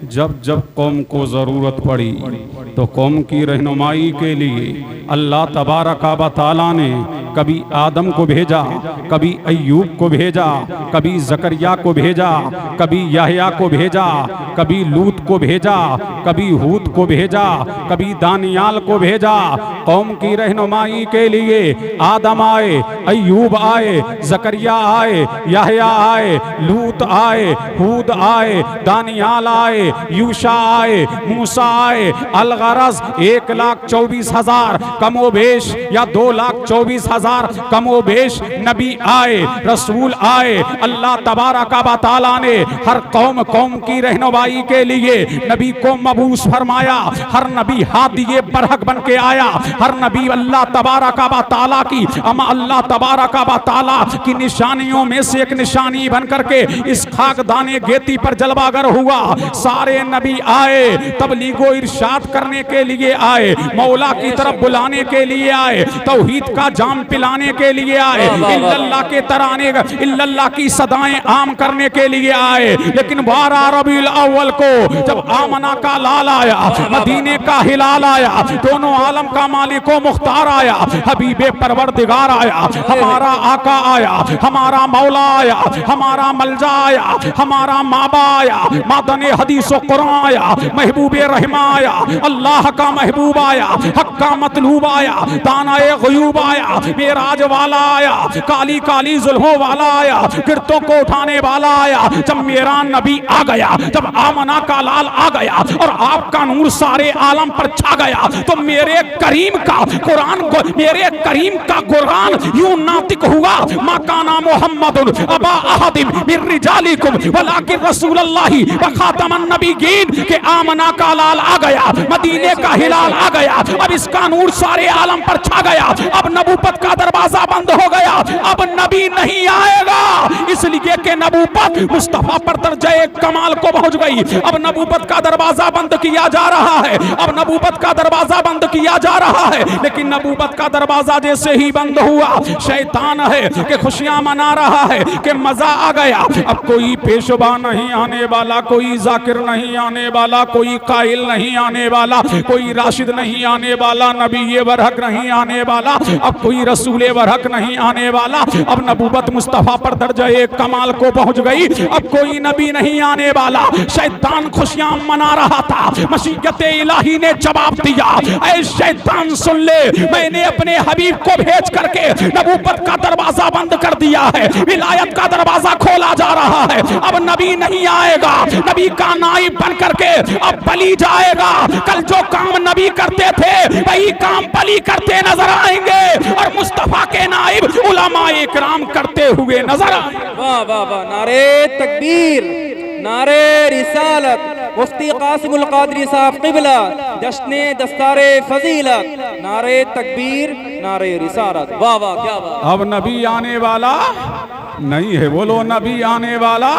जब जब कौम को ज़रूरत पड़ी तो कौम की रहनुमाई के लिए अल्लाह तबारक व तआला ने कभी आदम को भेजा, कभी अय्यूब को भेजा, कभी ज़करिया को भेजा, कभी याहया को भेजा, कभी लूत को भेजा, कभी हूद को भेजा, कभी दानियाल को भेजा। कौम की रहनुमाई के लिए आदम आए, अय्यूब आए, ज़करिया आए, याहया आए, लूत आए, हूद आए, दानियाल आए, यूशा आए, मूसा आए। अलगरज 1,24,000 कमोबेश या 2,24,000 कमोबेश नबी आए, रसूल आए। अल्लाह तबारक व तआला ने हर कौम की रहनुमाई के लिए नबी को मबूस फरमाया। हर नबी हादिये बरहक बन के आया। हर नबी अल्लाह तबारक व तआला की अल्लाह तबारक व तआला की निशानियों में से एक निशानी बन करके इस खाकदाने गेती पर जलवागर हुआ। सारे नबी आए, तबलीगो इरशाद करने के लिए आए, मौला की तरफ बुलाने के लिए आए, तौहीद का जाम पिलाने के लिए आए, इल्लल्लाह के तराने, इल्लल्लाह की सदाएं आम करने के लिए आए। लेकिन 12 रबीउल अव्वल को जब आमना का लाल आया, मदीने का हिलाल आया, दोनों आलम का मालिक व मुख्तार आया, हबीबे परवरदिगार आया, हमारा आका आया, हमारा मौला आया, हमारा मलजा आया, हमारा माबा आया, मादने हदीस व कुरान आया, महबूबे रहमा आया, अल्लाह का महबूब आया, हक का मतलूब आया, दानाए गयूब आया, मेराज वाला आया, काली काली जुल्हों वाला आया, गिरतों को उठाने वाला आया। जब मेरा नबी आ गया, जब आमना का लाल आ गया और आपका नूर सारे आलम पर छा गया, तो मेरे करीम का कुरान, मेरे करीम का कुरान यूं नातिक हुआ, माकाना मुहम्मदुन अबा अहदिम मिन रिजालिकुम वलाकिन रसूलुल्लाहि व खातमन नबीयीन के आमना का लाल आ गया, मदीने का हिलाल आ गया, अब इसका नूर सारे आलम पर छा गया। अब नबूवत का दरवाजा बंद हो गया, अब नबी नहीं आएगा, इसलिए कि नबूवत मुस्तफा पर दर्जे कमाल को पहुंच गई। अब नबूवत का दरवाजा बंद किया जा रहा है, अब नबूवत का दरवाजा बंद किया जा रहा है। लेकिन नबूवत का दरवाजा जैसे ही बंद हुआ, शैतान है कि खुशियां मना रहा है कि मजा आ गया, अब कोई पेशवा नहीं आने वाला, कोई जाकिर नहीं आने वाला, कोई काइल नहीं आने वाला, कोई राशिद नहीं आने वाला, नबी बरहक नहीं आने वाला, अब कोई रसूल बरहक नहीं आने वाला। अब नबूवत मुस्तफा पर दर्जे कमाल को पहुंच गई, अब कोई नबी नहीं आने वाला। शैतान खुशियां मना रहा था, मशीयत इलाही ने जवाब दिया, ऐ शैतान सुन ले, मैंने अपने हबीब को भेज करके नबूवत का दरवाजा बंद कर दिया है, विलायत का दरवाजा खोला जा रहा है। अब नबी नहीं आएगा, नबी का नाइब बन करके अब बली जाएगा। कल जो काम नबी करते थे वही काम बली करते नजर आएंगे और मुस्तफा के नाइब उलमाए इकराम करते हुए नजर आएंगे। वाह वाह वाह, नारे तकबीर, नारे रिसालत, मुफ्ती कासिमुल कादरी साहब क़िबला, जश्ने दस्तारे फजीलत, नारे तकबीर, नारे रिसालत। वाह वाह, क्या वाह। अब नबी आने वाला नहीं है, बोलो नबी आने वाला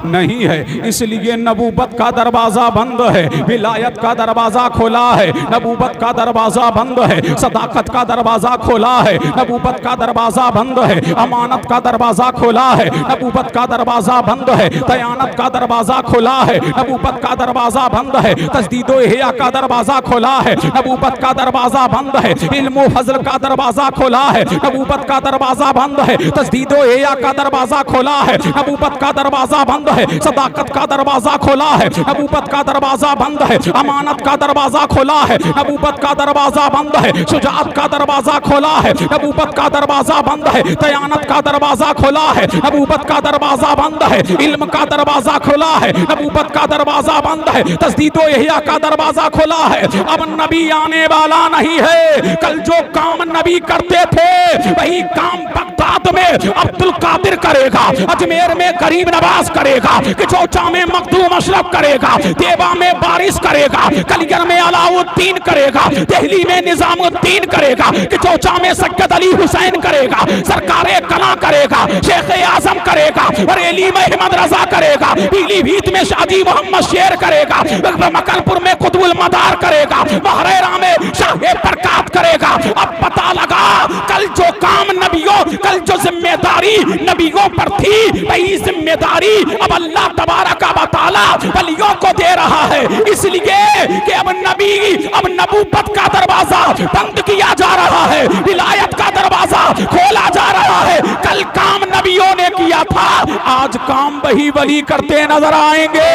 नहीं है, इसलिए नबूवत का दरवाजा बंद है, विलायत का दरवाजा खोला है, नबूवत का दरवाजा बंद है, सदाकत का दरवाजा खोला है, नबूवत का दरवाजा बंद है, अमानत का दरवाजा खोला है, नबूवत का दरवाजा बंद है, दयानत का दरवाजा खोला है, नबूवत का दरवाजा बंद है, तजदीदो इहया का दरवाजा खोला है, नबूवत का दरवाजा बंद है, इल्म फज़ल का दरवाजा खोला है, नबूवत का दरवाजा बंद है, तजदीदो इहया का दरवाजा खोला है, नबूवत का दरवाजा बंद है, सदाकत का दरवाजा खोला है, नबूवत का दरवाजा बंद है, अमानत का दरवाजा खोला है, नबूवत का दरवाजा बंद है, शुजाअत का दरवाजा खोला है, नबूवत का दरवाजा बंद है, दयानत का दरवाजा खोला है, नबूवत का दरवाजा बंद है, इल्म का दरवाजा खोला है, नबूवत का दरवाजा बंद है, तस्दीदो इहया का दरवाजा खोला है। अब नबी आने वाला नहीं है, कल जो काम नबी करते थे वही काम बगदाद में अब्दुल कादिर करेगा, अजमेर में गरीब नवाज करेगा, किचौचा में मखदूम अशरफ करेगा, देवा में बारिश करेगा, कलियर में अलाउद्दीन करेगा, दिल्ली में निजामुद्दीन करेगा, किचौचा में सैयद अली हुसैन करेगा, सरकारे कला करेगा, शेख आजम करेगा, बरेली में अहमद रजा करेगा, पीलीभीत में शादी मोहम्मद शेर करेगा, मकलपुर में कुतुबुल मदार करेगा, महरेरा में शाह बरकात करेगा। अब पता पता लगा कल जो काम नबियों, कल जो जिम्मेदारी नबियों पर थी, वही जिम्मेदारी अब अल्लाह तबारक व तआला वलियों को दे रहा है। इसलिए कि अब नबी, अब नबूवत का दरवाजा बंद किया जा रहा है, विलायत का दरवाजा खोला जा रहा है। कल काम नबियों ने किया था, आज काम वही वली करते नजर आएंगे।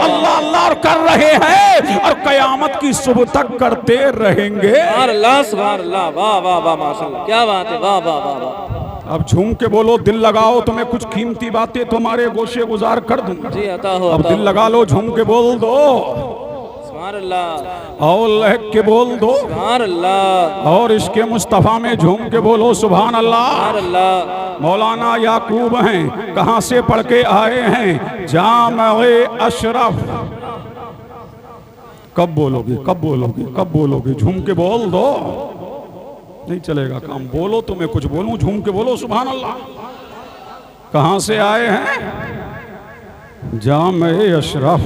अल्लाह अल्लाह और कर रहे हैं और कयामत की सुबह तक करते रहेंगे। सुभान अल्लाह, वाह वाह वाह, माशाअल्लाह, क्या बात है, वाह वाह वाह वाह। अब झूम के बोलो, दिल लगाओ, तुम्हें कुछ कीमती बातें तुम्हारे गोशे गुजार कर दूंगा जी, अता हो। अब दिल लगा लो, झूम के बोल दो सुभान अल्लाह, और लहक के बोल दो सुभान अल्लाह, और इसके मुस्तफा में झूम के बोलो सुभान अल्लाह। सुभान अल्लाह। मौलाना याकूब हैं, कहाँ से पढ़ के आए हैं? जामे अशरफ। कब बोलोगे, कब बोलोगे, कब बोलोगे? झूम के बोल दो, नहीं चलेगा काम। बोलो तो मैं कुछ बोलूं, झूम के बोलो सुभान अल्लाह। कहाँ से आए हैं? जामे अशरफ,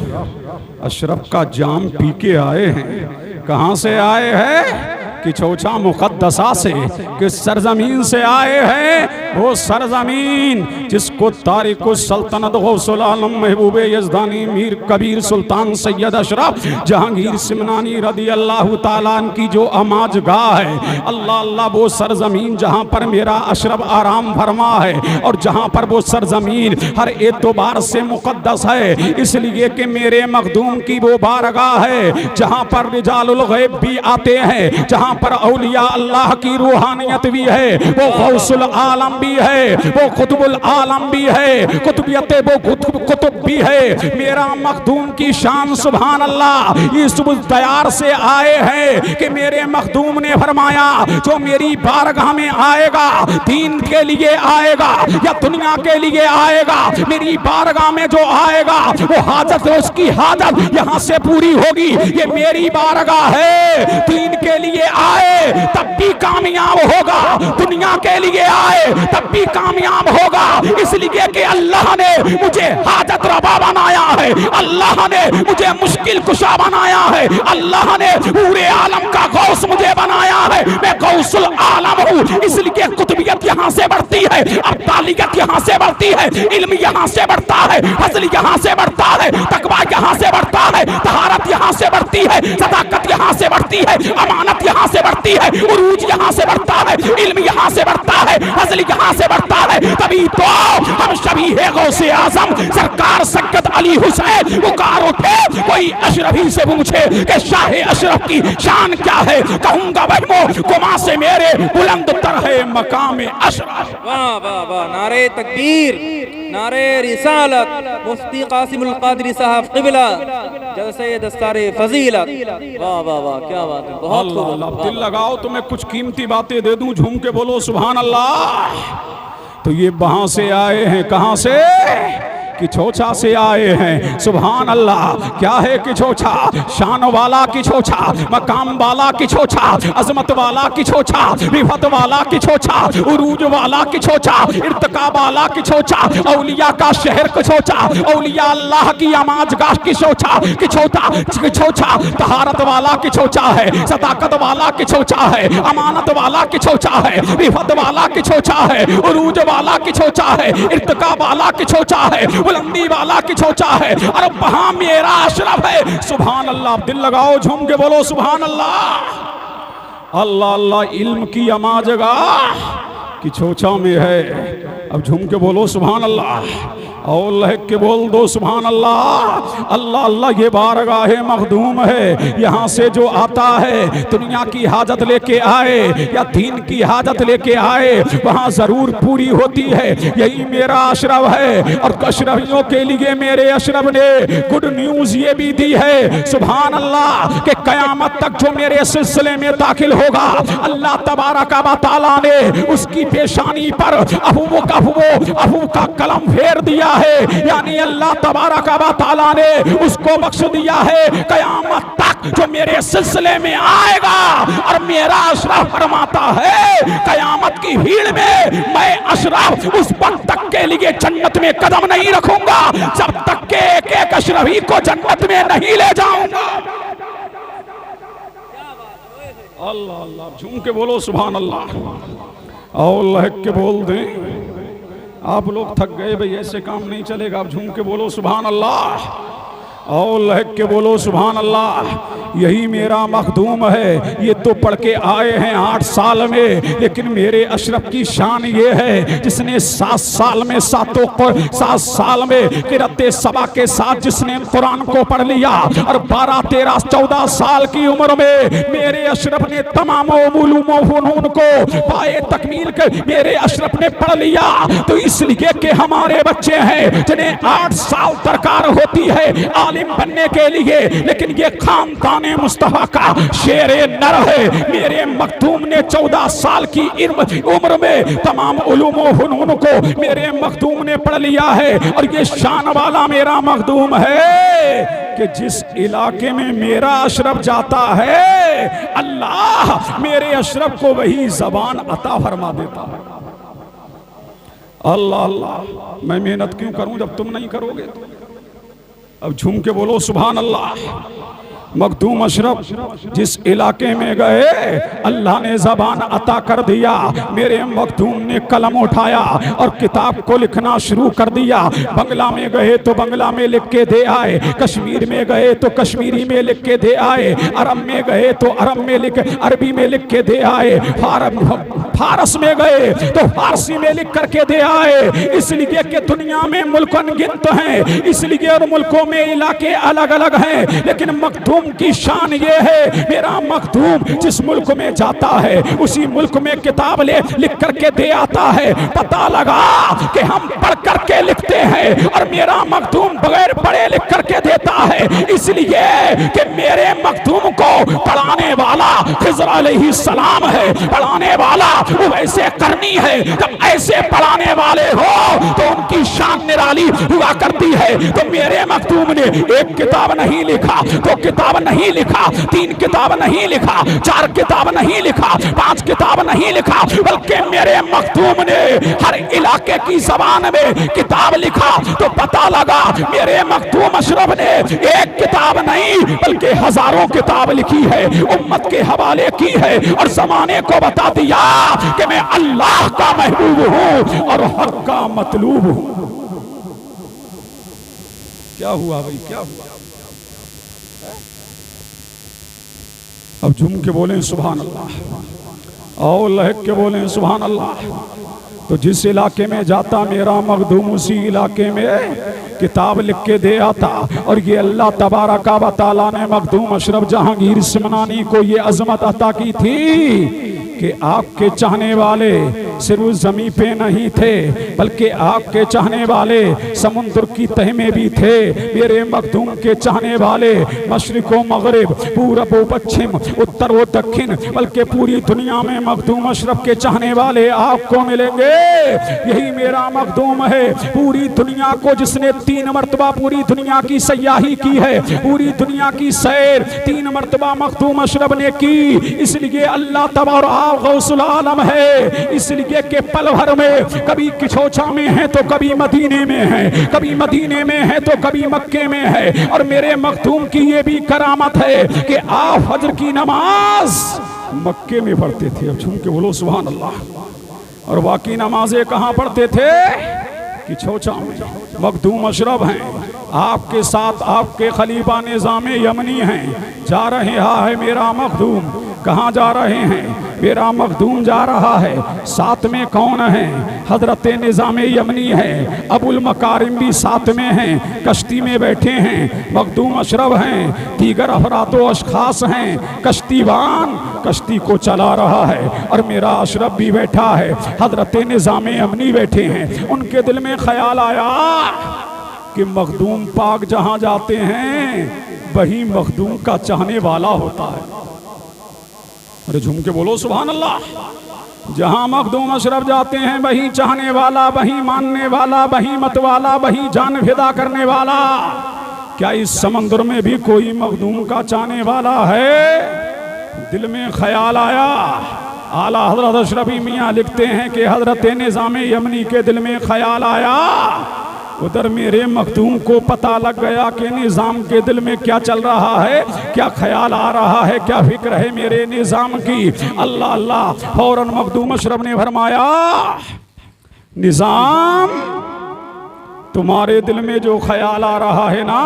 अशरफ का जाम पी के आए हैं। कहाँ से आए हैं? कि चौचा मुकद्दसा से, किस सरजमीन से आए हैं? वो सरजमीन जिसको तारिक सल्तनत गौसुल आलम महबूब यज़दानी मीर कबीर सुल्तान सैयद अशरफ जहांगीर सिमनानी रदी अल्लाह ताला की जो अमाजगाह है, अल्लाह अल्लाह, वो सरजमीन जहाँ पर मेरा अशरफ आराम फरमा है और जहाँ पर वो सरजमीन हर एतबार से मुकद्दस है, इसलिए कि मेरे मखदूम की वो बारगाह है जहाँ पर रिजालुल गैब भी आते हैं, जहाँ पर औलिया अल्लाह की रूहानियत भी है, वो गौसुल आलम भी है, वो कुतुबुल आलम भी है, कुतुबियत वो कुतुब भी है। मेरा मखदूम की शान सुभान अल्लाह, ये सुबह तैयार से आए हैं कि मेरे मखदूम ने फरमाया जो मेरी बारगाह में आएगा, दीन के लिए आएगा या दुनिया के लिए आएगा, मेरी बारगाह में जो आएगा वो हाजत, उसकी हाजत यहाँ से पूरी होगी। ये मेरी बारगाह है, दीन के लिए आए तब भी कामयाब होगा, दुनिया के लिए आए तब भी कामयाब होगा, इसलिए कि अल्लाह ने मुझे हाजत रवा बनाया है, अल्लाह ने मुझे मुश्किल कुशा बनाया है, अल्लाह ने पूरे आलम का गौस मुझे बनाया है, मैं गौसुल आलम हूँ। इसलिए कुतुबियत यहाँ से बढ़ती है, अब्दालियत यहाँ से बढ़ती है, इल्म यहाँ से बढ़ता है, फज़ल यहाँ से बढ़ता है, तकवा यहाँ से बढ़ता है, तहारत यहाँ से बढ़ती है, सदाकत यहाँ से बढ़ती है, अमानत यहाँ से बढ़ती है, उरूज यहाँ से बढ़ता है, इल्म यहाँ से बढ़ता है, फज़ल यहाँ से बढ़ता है। तभी तो हम सभी है गौसे आजम सरकार सैयद अली हुसैन पुकार उठे, कोई अशरफी से पूछे कि शाह अशरफ की शान क्या है, कहूंगा वही गुमा से मेरे बुलंद तर है मकाम अशरफ। वाह वाह वाह, नारे तकबीर, नारे रिसालत, मुफ्ती कासिमुल कादरी साहब क़िबला जलसे दस्तारे फजीलत। वाह वाह वाह, क्या बात है, बहुत खूब। दिल लगाओ तो मैं कुछ कीमती बातें दे दूं, झूम के बोलो सुभान अल्लाह। तो ये वहां से आए हैं, कहां से? कि छोछा से आए हैं, सुभान अल्लाह। क्या है कि छोछा? शान वाला की छोछा, मकाम वाला की छोछा, अजमत वाला की छोछा, रिफत वाला की छोछा, उरूज वाला की छोछा, इर्तिका वाला की छोछा, औलिया का शहर की छोछा, औलिया अल्लाह की अमाजगाह की छोछा की छोछा, तहारत वाला की छोछा है, सदाकत वाला की छोछा है, अमानत वाला की छोछा है, रिफत वाला की छोछा है, उरूज वाला की छोछा है, इर्तिका वाला की छोछा है, बुलंदी वाला की छोचा है, और वहां मेरा अशरफ है। सुभान अल्लाह, दिल लगाओ, झूम के बोलो सुभान अल्लाह। अल्लाह अल्लाह, इल्म की अमाजगाह की छोचा में है। अब झूम के बोलो सुभान अल्लाह और लहक के बोल दो सुभान अल्लाह। अल्लाह अल्लाह, ये बारगाह मखदूम है, यहाँ से जो आता है दुनिया की हाजत लेके आए या दीन की हाजत लेके आए, वहाँ जरूर पूरी होती है। यही मेरा अशरफ है और अशरफियों के लिए मेरे अशरफ ने गुड न्यूज ये भी दी है सुभान अल्लाह कि कयामत तक जो मेरे सिलसिले में दाखिल होगा, अल्लाह तबारक व तआला ने उसकी पेशानी पर अबू का कलम फेर दिया है, यानी अल्लाह तबारक व तआला ने उसको बख्श दिया है। कयामत तक जो मेरे सिलसिले में आएगा, और मेरा अशरफ फरमाता है कयामत की भीड़ में मैं अशरफ उस वक्त तक के लिए जन्नत में कदम नहीं रखूंगा जब तक के एक एक अशरफी को जन्नत में नहीं ले जाऊंगा। अल्लाह अल्लाह, झूम के बोलो सुभान अल्लाह। और लहक के बोल दें। आप लोग थक गए भाई, ऐसे काम नहीं चलेगा। आप झूम के बोलो सुभान अल्लाह और लहक के बोलो सुभान अल्लाह। यही मेरा मखदूम है। ये तो पढ़ के आए हैं 8 साल में, लेकिन मेरे अशरफ की शान ये है जिसने 7 साल में 7 साल में क़िराते सबा के साथ जिसने कुरान को पढ़ लिया, और 12, 13, 14 साल की उम्र में मेरे अशरफ ने तमाम उलूम व फ़नून को पाए तकमील कर मेरे अशरफ ने पढ़ लिया। तो इसलिए कि हमारे बच्चे हैं जिन्हें 8 साल दरकार होती है आलिम बनने के लिए, लेकिन ये खानदाने मुस्तफा का शेर नर है। मेरे मखदूम ने 14 साल की उम्र में तमाम उलूम व फ़नून को मेरे मखदूम ने पढ़ लिया है। और ये शान वाला मेरा मखदूम है कि जिस इलाके में मेरा अशरफ जाता है, अल्लाह मेरे अशरफ को वही ज़बान अता फरमा देता है। अल्लाह अल्लाह, मैं मेहनत क्यों करूं जब तुम नहीं करोगे? तो अब झूम के बोलो सुभान अल्लाह। मखदूम अशरफ जिस इलाके में गए, अल्लाह ने ज़बान अता कर दिया। मेरे मखदूम ने कलम उठाया और किताब को लिखना शुरू कर दिया। बंगला में गए तो बंगला में लिख के दे आए, कश्मीर में गए तो कश्मीरी में लिख के दे आए, अरब में गए तो अरबी में लिख के दे आए, फारस में गए तो फारसी में लिख करके दे आए। इसलिए कि दुनिया में मुल्क अनगिनत हैं, इसलिए और मुल्कों में इलाके अलग अलग हैं, लेकिन मखदूम की शान ये है, मेरा मखदूम जिस मुल्क में जाता है उसी मुल्क में किताब लिख करके दे आता है। पता लगा कि हम पढ़ करके लिखते हैं और मेरा मखदूम बगैर पढ़े लिख करके देता है, इसलिए कि मेरे मखदूम को पढ़ाने वाला खिज़र अलैहिस्सलाम है। पढ़ाने वाला वैसे करनी है, जब ऐसे पढ़ाने वाले हो तो उनकी शान निराली हुआ करती है। तो मेरे मखदूम ने एक किताब नहीं लिखा, 2 किताब नहीं लिखा, 3 किताब नहीं लिखा, 4 किताब नहीं लिखा, 5 किताब नहीं लिखा, बल्कि मेरे मखदूम ने हर इलाके की ज़बान में किताब लिखा। तो पता लगा मेरे मखदूम अशरफ ने एक किताब नहीं बल्कि हजारों किताब लिखी है, उम्मत के हवाले की है और ज़माने को बता दिया कि मैं अल्लाह का महबूब हूं और हक का मतलूब हूं। क्या हुआ भाई, क्या हुआ? अब झूम के बोलें सुभान अल्लाह और लहक के बोलें सुभान अल्लाह। तो जिस इलाके में जाता मेरा मखदूम उसी इलाके में किताब लिख के दे आता। और ये अल्लाह तबारक व तआला ने मखदूम अशरफ जहांगीर सिमनानी को ये अजमत अता की थी कि आपके चाहने वाले सिर्फ ज़मीं पे नहीं थे, बल्कि आपके चाहने वाले समुद्र की तह में भी थे। मेरे मखदूम के चाहने वाले मशरिक़ व मगरिब, पूरब व पश्चिम, उत्तर व दक्षिण, बल्कि पूरी दुनिया में मखदूम अशरफ के चाहने वाले आपको मिलेंगे। यही मेरा मखदूम है। पूरी दुनिया को जिसने 3 मरतबा पूरी दुनिया की सयाही की है, पूरी दुनिया की सैर 3 मरतबा मखदूम अशरफ ने की। इसलिए अल्लाह तबारक गौसुल आलम है, इसलिए के पल भर में कभी किछोछा में है तो कभी मदीने में है, कभी मदीने में है तो कभी मक्के में है। और मेरे मखदूम की ये भी करामत है कि आप फजर की नमाज मक्के में पढ़ते थे। अब झूम के बोलो सुभान अल्लाह। और बाकी नमाजें कहाँ पढ़ते थे? किछोछा में। मखदूम अशरफ हैं, आपके साथ आपके खलीफा निज़ाम यमनी हैं। जा रहे है मेरा मखदूम, कहाँ जा रहे हैं? मेरा मखदूम जा रहा है। साथ में कौन है? हजरत निज़ाम यमनी है, अबुल मकारिम भी साथ में हैं, कश्ती में बैठे हैं। मखदूम अशरफ हैं, दीगर अफरादो अशखास हैं, कश्तीवान कश्ती को चला रहा है। और मेरा अशरफ भी बैठा है, हजरत निज़ाम यमनी बैठे हैं। उनके दिल में ख्याल आया कि मखदूम पाक जहाँ जाते हैं वही मखदूम का चाहने वाला होता है। अरे झूम के बोलो सुभान अल्लाह। जहाँ मखदूम अशरफ जाते हैं वही चाहने वाला, वही मानने वाला, वही मत वाला, वही जान फिदा करने वाला। क्या इस समंदर में भी कोई मखदूम का चाहने वाला है? दिल में ख्याल आया। आला हजरत अशरफी मियाँ लिखते हैं कि हजरत निज़ाम यमनी के दिल में ख्याल आया उधर मेरे मखदूम को पता लग गया कि निज़ाम के दिल में क्या चल रहा है, क्या ख्याल आ रहा है, क्या फिक्र है मेरे निज़ाम की। अल्लाह अल्लाह, फौरन मखदूम अशरफ ने फरमाया, निज़ाम तुम्हारे दिल में जो ख्याल आ रहा है ना,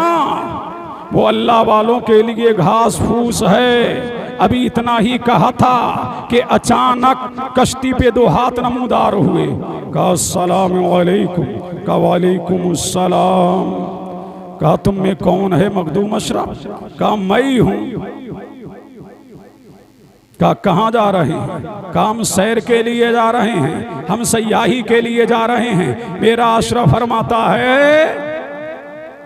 वो अल्लाह वालों के लिए घास फूस है। अभी इतना ही कहा था कि अचानक कश्ती पे दो हाथ नमूदार हुए। कहा अस्सलाम वालेकुम, कहा वालेकुम अस्सलाम। कहा तुम में कौन है मखदूम अशरफ? कहा मैं ही हूँ। कहा कहाँ जा रहे हैं? कहा हम सैर के लिए जा रहे हैं, हम सयाही के लिए जा रहे हैं। मेरा अशरफ फरमाता है,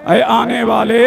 ऐ आने वाले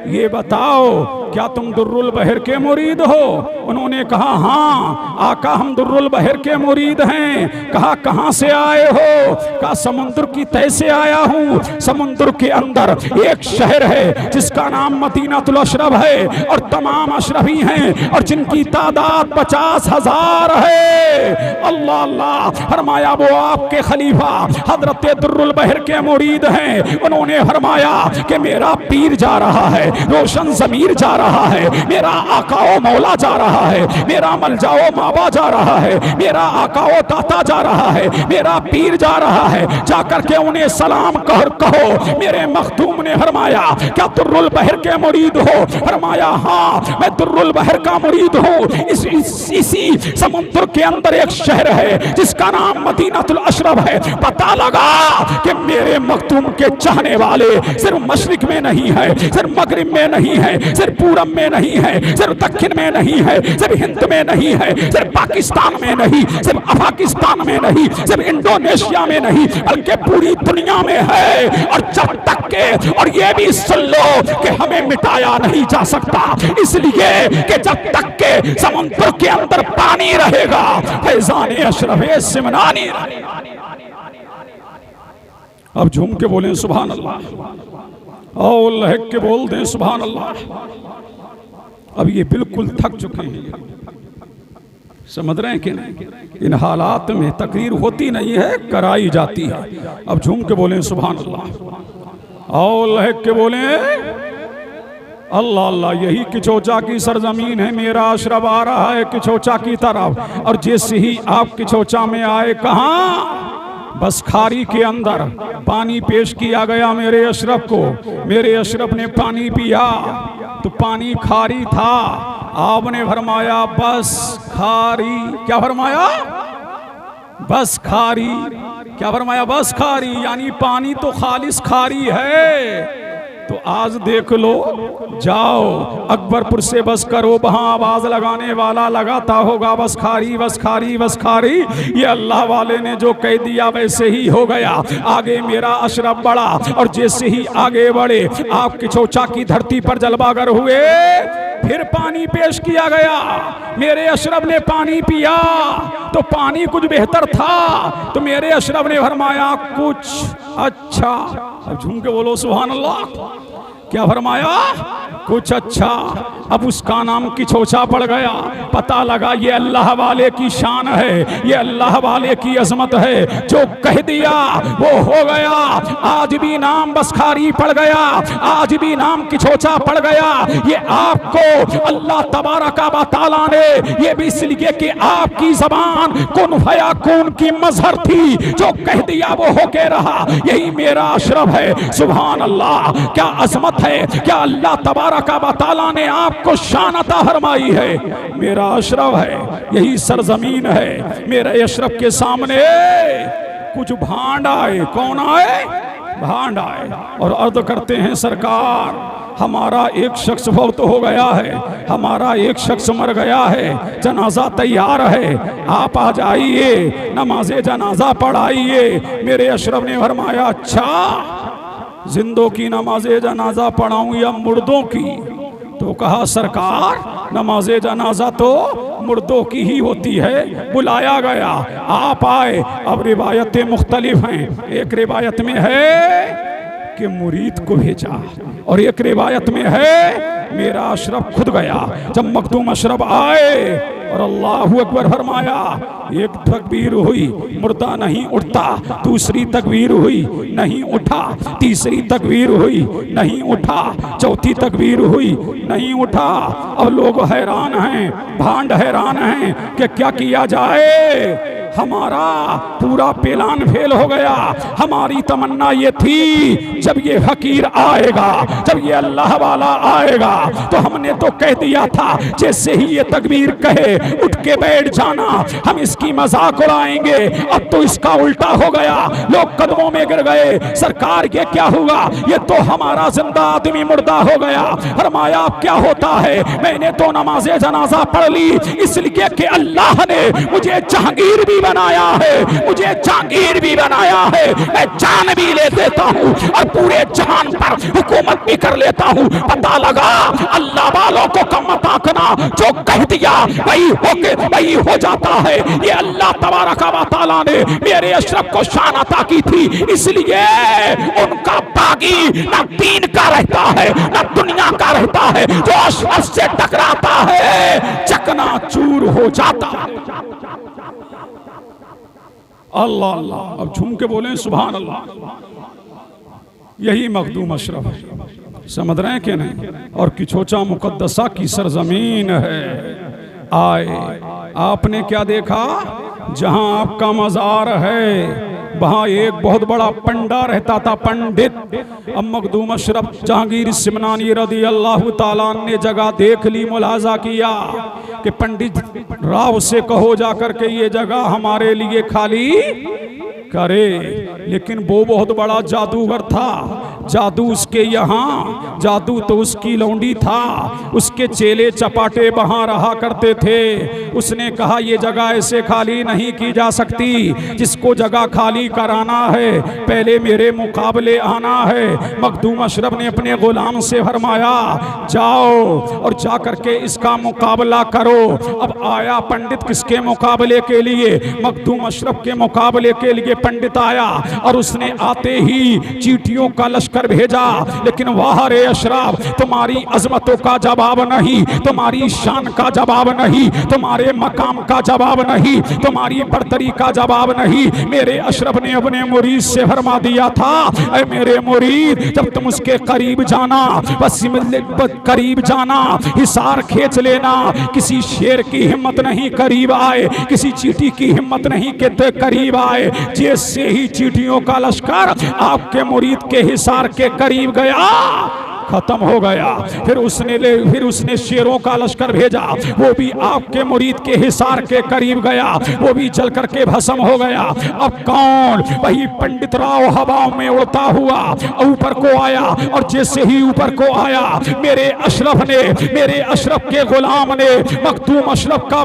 ये बताओ क्या तुम दुर्रुल बहर के मुरीद हो? उन्होंने कहा हाँ आका हम दुर्रुल बहर के मुरीद हैं। कहा कहाँ से आए हो? कहा समुद्र की तह से आया हूँ। समुद्र के अंदर एक शहर है जिसका नाम मदीनातुल अशरफ है और तमाम अशरफी हैं और जिनकी तादाद 50,000 है। अल्लाह अल्लाह, फरमाया वो आपके खलीफा हजरत दुर्रुल बहर के मुरीद हैं। उन्होंने फरमाया कि मेरा पीर जा रहा है, रोशन ज़मीर जा रहा है, मेरा आकाओ मौला जा रहा है, मेरा मलजाओ माबा जा रहा है, मेरा आकाओ दाता जा रहा है, मेरा पीर जा रहा है। जाकर के उन्हें सलाम कहो। मेरे मखदूम ने फरमाया क्या दुर्रुल बहर के मुरीद हो? फरमाया हाँ मैं दुर्रुल बहर का मुरीद हूँ। इसी समुद्र के अंदर एक शहर है जिसका नाम मदीनातुल अशरफ है। पता लगा कि मेरे मखदूम के चाहने वाले सिर्फ मशरिक में नहीं है, सिर्फ मगरिब में नहीं है, सिर्फ पूरब में नहीं है, सिर्फ दक्षिण में नहीं है, सिर्फ हिंद में नहीं है, सिर्फ पाकिस्तान में नहीं, सिर्फ अफगानिस्तान में नहीं, सिर्फ इंडोनेशिया में नहीं, बल्कि पूरी दुनिया में है। और जब तक के, और ये भी सुन लो कि हमें मिटाया नहीं जा सकता, इसलिए कि जब तक के समुद्र के अंदर पानी रहेगा फैजाने अशरफ सिमनानी। अब झूम के बोले सुभान अल्लाह और लहक के बोल दें सुभान अल्लाह। अब ये बिल्कुल थक चुके हैं, समझ रहे हैं कि नहीं? इन हालात में तकरीर होती नहीं है, कराई जाती है। अब झूम के बोले सुभान अल्लाह और लहक के बोले अल्लाह अल्लाह। यही किचौचा की सरजमीन है, मेरा अशरफ आ रहा है किचौचा की तरफ। और जैसे ही आप किचौचा में आए, कहाँ? बस खारी के अंदर पानी पेश किया गया मेरे अशरफ को। मेरे अशरफ ने पानी पिया तो पानी खारी था। आपने फरमाया बस खारी। क्या फरमाया? बस खारी। क्या फरमाया? बस खारी, यानी पानी तो खालिस खारी है। तो आज देख लो, जाओ अकबरपुर से बस करो, वहां आवाज लगाने वाला लगाता होगा बस खारी बस खारी बस खारी। ये अल्लाह वाले ने जो कह दिया वैसे ही हो गया। आगे मेरा अशरफ बढ़ा और जैसे ही आगे बढ़े आप किचौचा की धरती पर जलवागर हुए। फिर पानी पेश किया गया, मेरे अशरफ ने पानी पिया तो पानी कुछ बेहतर था। तो मेरे अशरफ ने फरमाया कुछ अच्छा। अब झूम के बोलो सुभान अल्लाह। क्या फरमाया? कुछ अच्छा। अब उसका नाम किचौचा पड़ गया। पता लगा ये अल्लाह वाले की शान है, ये अल्लाह वाले की अजमत है। जो कह दिया वो हो गया। आज भी नाम बसखारी पड़ गया, आज भी नाम किचौचा पड़ गया। ये आपको अल्लाह तबारक व तआला ने, ये भी इसलिए कि आपकी जबान कुन फयाकुन की मजहर थी। जो कह दिया वो होके रहा। यही मेरा अशरफ है। सुभान अल्लाह, क्या अजमत है, क्या अल्लाह तबारक व तआला ने आपको शान अता फरमाई है। मेरा अशरफ है, यही सरजमीन है। मेरे अशरफ के सामने कुछ भांड आए। कौन आए? भांड आए और अर्ज करते हैं सरकार हमारा एक शख्स फौत हो गया है, हमारा एक शख्स मर गया है, जनाजा तैयार है, आप आ जाइए, नमाजे जनाजा पढ़ाइए। मेरे अशरफ ने फरमाया अच्छा, जिंदों की नमाजे जनाजा पढ़ाऊं या मुर्दों की? तो कहा सरकार नमाजे जनाजा तो मुर्दों की ही होती है। बुलाया गया, आप आए। अब रिवायतें मुख्तलिफ हैं। एक रिवायत में है कि मुरीद को भेजा और एक रिवायत में है मेरा मेरा अशरफ खुद गया। जब मखदूम अशरफ आए और अल्लाहू अकबर फरमाया, एक तकबीर हुई, मुर्दा नहीं उठता, दूसरी तकबीर हुई, नहीं उठा, तीसरी तकबीर हुई, नहीं उठा, चौथी तकबीर हुई, नहीं उठा। अब लोग हैरान हैं, भांड हैरान हैं कि क्या किया जाए। हमारा पूरा प्लान फेल हो गया। हमारी तमन्ना ये थी जब ये फकीर आएगा, जब ये अल्लाह वाला आएगा तो हमने तो कह दिया था जैसे ही ये तकबीर कहे उठ के बैठ जाना, हम इसकी मजाक उड़ाएंगे। अब तो इसका उल्टा हो गया, लोग कदमों में गिर गए। सरकार ये क्या हुआ, ये तो हमारा जिंदा आदमी मुर्दा हो गया। फरमाया अब क्या होता है, मैंने तो नमाज़े जनाजा पढ़ ली इसलिए कि अल्लाह ने मुझे जहांगीर भी बनाया है, मुझे जहांगीर भी बनाया है। मैं जान भी ले देता हूँ और पूरे जहान पर हुकूमत भी कर लेता हूँ। पता लगा अल्लाह वालों को कम मत आंकना, जो कह दिया वही हो जाता है। ये अल्लाह तबारक व तआला ने मेरे अशरफ को शान अता की थी, इसलिए उनका बागी ना दीन का रहता है ना दुनिया का रहता है। जो अशरफ से टकराता है चकनाचूर हो जाता है। अल्लाह अल्लाह, अब झूम के बोले सुभान अल्लाह। यही मखदूम अशरफ है, समझ रहे हैं कि नहीं। और किछोचा मुकद्दसा की सरजमीन है। आए आपने क्या देखा, जहां आपका मज़ार है वहाँ एक बहुत बड़ा पंडा रहता था, पंडित। अब मखदूम अशरफ जहांगीर सिमनानी रदी अल्लाह ताला ने जगह देख ली, मुलाजा किया कि पंडित राव से कहो जाकर के ये जगह हमारे लिए खाली करे। लेकिन वो बहुत बड़ा जादूगर था, जादू उसके यहाँ, जादू तो उसकी लौंडी था, उसके चेले चपाटे वहाँ रहा करते थे। उसने कहा ये जगह ऐसे खाली नहीं की जा सकती, जिसको जगह खाली कराना है पहले मेरे मुकाबले आना है। मखदूम अशरफ ने अपने गुलाम से फरमाया जाओ और जा करके इसका मुकाबला करो। अब आया पंडित किसके मुकाबले के लिए, मखदूम अशरफ के मुकाबले के लिए पंडित आया और उसने आते ही चींटियों का लश्कर भेजा। लेकिन वाह रे अशरफ, तुम्हारी अजमतों का जवाब नहीं, तुम्हारी शान का जवाब नहीं, तुम्हारे मकाम का जवाब नहीं, तुम्हारी बर्तरी का जवाब नहीं। मेरे अशरफ ने अपने मुरीद से फरमा दिया था, ऐ मेरे मुरीद जब तुम उसके करीब जाना, बस करीब जाना, हिसार खींच लेना। किसी शेर की हिम्मत नहीं करीब आए, किसी चींटी की हिम्मत नहीं कि करीब आए। जैसे ही चींटियों का लश्कर आपके मुरीद के हिसार के करीब गया खत्म हो गया। फिर उसने शेरों का लश्कर भेजा, वो भी आपके मुरीद के हिसार के करीब गया, वो भी जल करके भस्म हो गया। अब कौन, वही पंडित राव हवाओं में उड़ता हुआ ऊपर को आया। और जैसे ही ऊपर को आया मेरे अशरफ के गुलाम ने मखदूम अशरफ का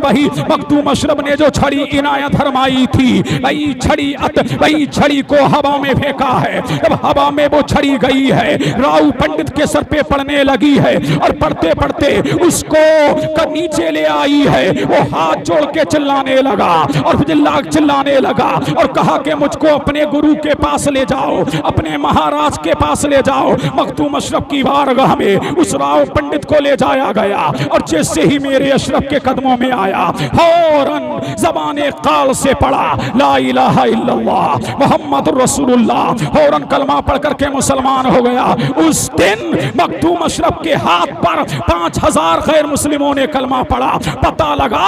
मखदूम अशरफ ने जो छड़ी इनायत फरमाई थी वही छड़ी को हवा में फेंका है। अब हवा में वो छड़ी गई है, राव पंडित के सर पे पड़ने लगी है और पढ़ते पढ़ते उसको नीचे ले आई है। वो हाथ जोड़ के चिल्लाने लगा और चिल्लाने लगा और कहा कि मुझको अपने गुरु के पास ले जाओ, अपने महाराज के पास ले जाओ। मखदूम अशरफ की बारगाह में उस राव पंडित को ले जाया गया और जैसे ही मेरे अशरफ के कदमों में आया फौरन ज़बाने काल से पढ़ा ला इलाहा इल्लल्लाह मुहम्मदुर रसूलुल्लाह, फौरन कलमा पढ़ करके मुसलमान हो गया। उस दिन मखदूम अशरफ के हाथ पर 5000 गैर मुस्लिमों ने कलमा पढ़ा। पता लगा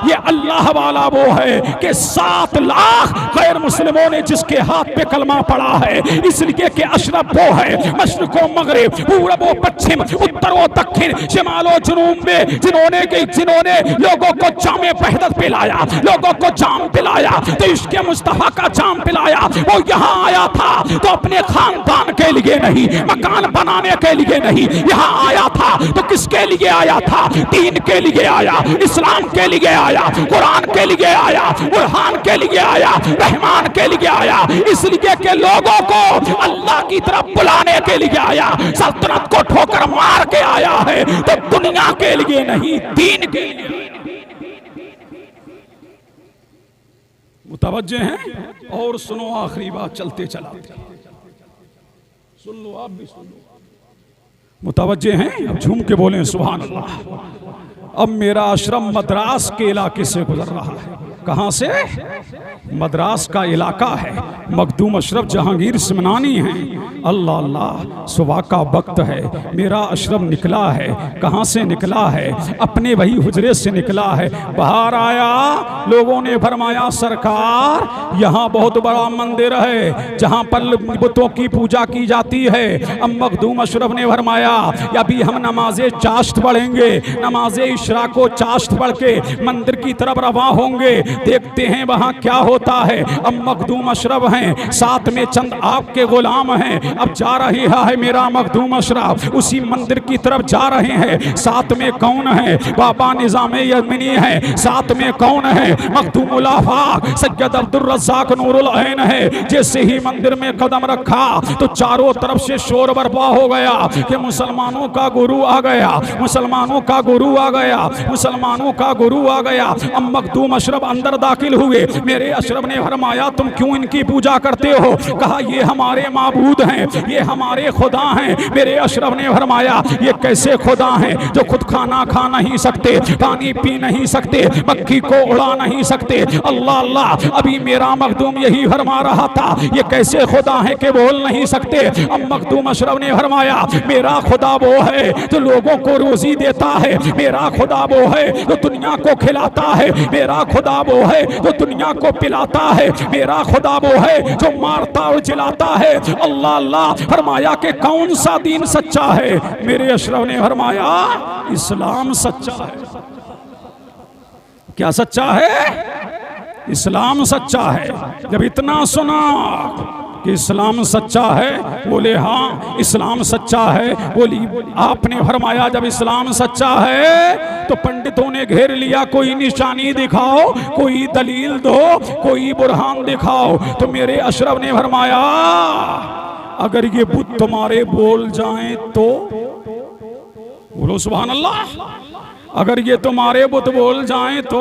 ये अल्लाह वाला वो है कि 7 लाख गैर मुस्लिमों ने जिसके हाथ पे कलमा पढ़ा है। इसलिए कि अशरफ वो है मशरिको मगरिब, पूरब व पश्चिम, उत्तर व दक्षिण, शिमालो जुनूब में जिन्होंने लोगों को जामे वहदत पिलाया, लोगों को जाम पिलाया, तो इसके मुस्तफा का जाम पिलाया। वो यहाँ आया था तो अपने खानदान के लिए नहीं, मकान बनाने के लिए नहीं, यहाँ आया था तो किसके लिए आया था, दीन के लिए आया, इस्लाम के लिए आया, कुरान के लिए आया, बुरहान के लिए आया, रहमान के लिए आया। इसलिए के लोगों को अल्लाह की तरफ बुलाने के लिए आया, सल्तनत को ठोकर मार के आया है तो दुनिया के लिए नहीं, दीन के लिए। मुतवज्जे हैं और सुनो आखिरी बात चलते चलाते, सुन लो आप भी सुन लो। मुतवज्जे हैं? अब झूम के बोलें सुभान अल्लाह। अब मेरा आश्रम मद्रास के इलाके से गुजर रहा है। कहाँ से? मद्रास का इलाका है। मखदूम अशरफ जहांगीर सिमनानी हैं। अल्लाह अल्लाह, सुबह का वक्त है, मेरा अशरफ निकला है। कहाँ से निकला है? अपने वही हुजरे से निकला है। बाहर आया, लोगों ने फरमाया सरकार यहाँ बहुत बड़ा मंदिर है जहाँ पर बुतों की पूजा की जाती है। अब मखदूम अशरफ ने फरमाया अभी हम नमाजे चाश्त पढ़ेंगे, नमाजे इशरा को चाश्त पढ़ के मंदिर की तरफ रवा होंगे, देखते हैं वहाँ क्या होता है। अब मखदूम अशरफ हैं, साथ में चंद आपके गुलाम हैं। अब जा रही है मेरा मखदूम अशरफ, उसी मंदिर की तरफ जा रहे हैं। साथ में कौन है? बाबा निजाम यमनी है। साथ में कौन है? मखदूमुल आफाक सैयद अब्दुल रज़्ज़ाक नूरुल ऐन है। जैसे ही मंदिर में कदम रखा तो चारों तरफ से शोर बर्पा हो गया कि मुसलमानों का गुरु आ गया, मुसलमानों का गुरु आ गया, मुसलमानों का गुरु आ गया। अब मखदूम अशरफ अंदर दाखिल हुए। मेरे अशरफ ने फरमाया तुम क्यों इनकी पूजा करते हो? कहा ये हमारे माबूद हैं, ये हमारे खुदा हैं। मेरे अशरफ ने फरमाया ये कैसे खुदा हैं जो खुद खाना खा नहीं सकते, पानी पी नहीं सकते, मक्खी को उड़ा नहीं सकते? अल्लाह अल्लाह, अभी मेरा मखदूम यही फरमा रहा था ये कैसे खुदा है कि बोल नहीं सकते। अब मखदूम अशरफ ने फरमाया मेरा खुदा वो है जो लोगों को रोजी देता है, मेरा खुदा वो है जो दुनिया को खिलाता है, मेरा खुदा वो है जो दुनिया को पिलाता है, मेरा खुदा वो है जो मारता और जिलाता है। अल्लाह अल्लाह, फरमाया कि कौन सा दीन सच्चा है? मेरे अशरफ ने फरमाया इस्लाम सच्चा है। क्या सच्चा है? इस्लाम सच्चा है। जब इतना सुना कि इस्लाम सच्चा है, बोले हाँ इस्लाम सच्चा है। बोली आपने फरमाया जब इस्लाम सच्चा है तो पंडितों ने घेर लिया, कोई निशानी दिखाओ, कोई दलील दो, कोई बुरहान दिखाओ। तो मेरे अशरफ ने फरमाया अगर ये बुत तुम्हारे बोल जाएं तो बोलो सुभान अल्लाह। अगर ये तुम्हारे बुत बोल जाएं तो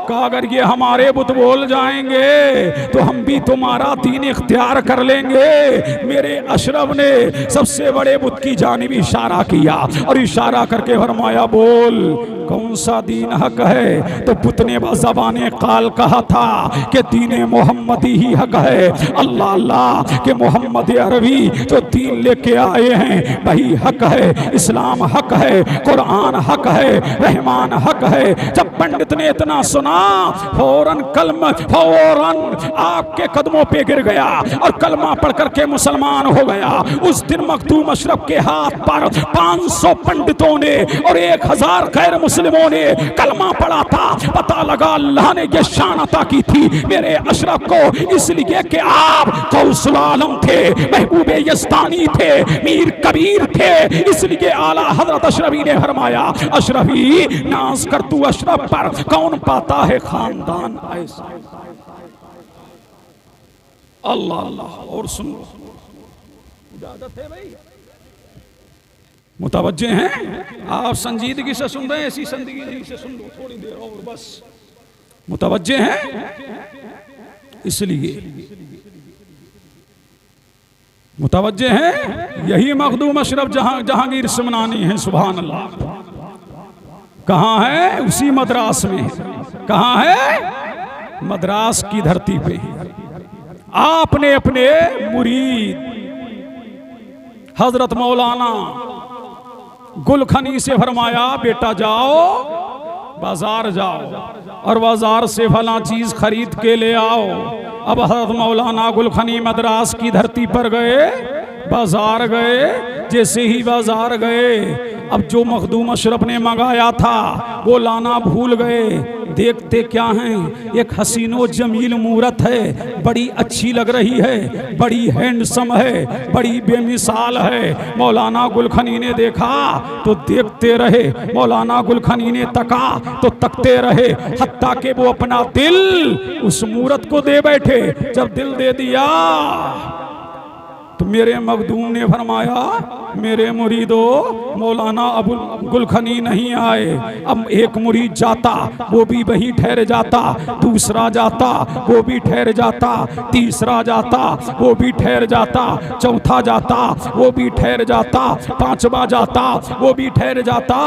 कहा अगर ये हमारे बुत बोल जाएंगे तो हम भी तुम्हारा दीन इख्तियार कर लेंगे। मेरे अशरफ ने सबसे बड़े बुत की जानिब इशारा किया और इशारा करके फरमाया बोल कौन सा दीन हक है? तो बुत ने ज़बाने काल कहा था कि दीन मोहम्मदी ही हक है। अल्लाह अल्लाह के मोहम्मद अरबी जो दीन लेके आए हैं वही हक है, इस्लाम हक है, कुरान हक है, रहमान हक है। जब पंडित ने इतना सुना फौरन आपके कदमों पे गिर गया और कलमा पढ़ करके मुसलमान हो गया। उस दिन मखदूम अशरफ के हाथ पर 500 पंडितों ने और 1000 गैर मुस्लिमों ने कलमा पढ़ा था। पता लगा अल्लाह ने यह शान अता की थी मेरे अशरफ को इसलिए कि आप गौसुल आलम थे, महबूबे यज़दानी थे, मीर कबीर थे। इसलिए आला हजरत अशरफी ने फरमाया अशरफी नाज कर तू अशरफ पर, कौन पाता है खानदान ऐसा। अल्लाह अल्लाह। और सुन लो, इजाजत है भाई, मुतवज्जे हैं? आप संजीदगी से सुन रहे हैं, ऐसी संजीदगी से सुन लो थोड़ी देर और बस। मुतवज्जे हैं? इसलिए मुतवज्जे हैं? यही मखदूम अशरफ जहांगीर सिमनानी है। सुभान अल्लाह। कहाँ है? उसी मद्रास में। कहाँ है? मद्रास की धरती पे। आपने अपने मुरीद हजरत मौलाना गुलखनी से फरमाया बेटा जाओ बाजार जाओ और बाजार से फला चीज खरीद के ले आओ। अब हजरत मौलाना गुलखनी मद्रास की धरती पर गए, बाजार गए। जैसे ही बाजार गए अब जो मखदूम अशरफ ने मंगाया था वो लाना भूल गए। देखते क्या हैं, एक हसीनो जमील मूरत है, बड़ी अच्छी लग रही है, बड़ी हैंडसम है, बड़ी बेमिसाल है। मौलाना गुलखनी ने देखा तो देखते रहे, मौलाना गुलखनी ने तका तो तकते रहे, हत्ता के वो अपना दिल उस मूरत को दे बैठे। जब दिल दे दिया तो मेरे मखदूम ने फरमाया मेरे मुरीदो मौलाना अबुल गुलखनी नहीं आए। अब एक मुरीद जाता वो भी वहीं ठहर जाता, दूसरा जाता वो भी ठहर जाता, तीसरा जाता वो भी ठहर जाता, चौथा जाता वो भी ठहर जाता, पांचवा जाता वो भी ठहर जाता।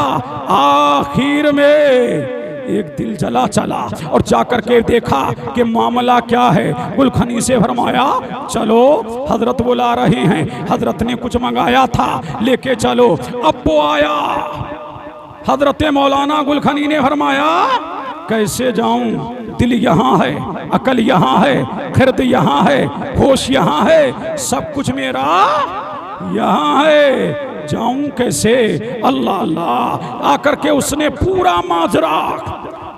आखिर में एक दिल जला चला और जाकर के देखा कि मामला क्या है। गुलखनी से फरमाया चलो हजरत बुला रहे हैं, हजरत ने कुछ मंगाया था लेके चलो। अब वो आया, हजरत मौलाना गुलखनी ने फरमाया कैसे जाऊं, दिल यहाँ है, अकल यहाँ है, खिरद यहाँ है, होश यहाँ है, सब कुछ मेरा यहाँ है, जाऊं कैसे। अल्लाह अल्लाह आकर के उसने पूरा माजरा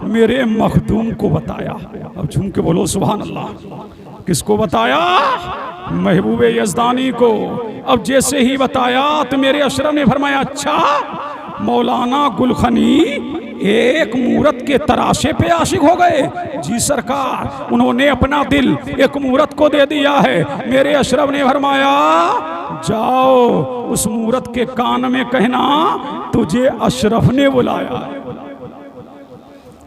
मेरे मखदूम को बताया। अब झूम के बोलो सुभान अल्लाह। किसको बताया? महबूबे यज़दानी को। अब जैसे ही बताया तो मेरे अशरफ ने फरमाया अच्छा मौलाना गुलखनी एक मूरत के तराशे पे आशिक हो गए? जी सरकार, उन्होंने अपना दिल एक मूरत को दे दिया है। मेरे अशरफ ने फरमाया जाओ उस मूरत के कान में कहना तुझे अशरफ ने बुलाया है।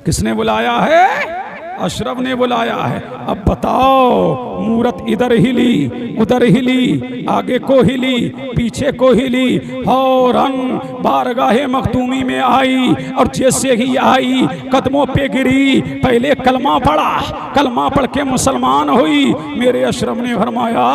किसने बुलाया है? अशरफ ने बुलाया है। अब बताओ मूरत इधर हिली उधर हिली, आगे को हिली पीछे को हिली, फौरन बारगाहे मखदूमी में आई और जैसे ही आई कदमों पे गिरी, पहले कलमा पढ़ा, कलमा पढ़ के मुसलमान हुई। मेरे अशरफ ने फरमाया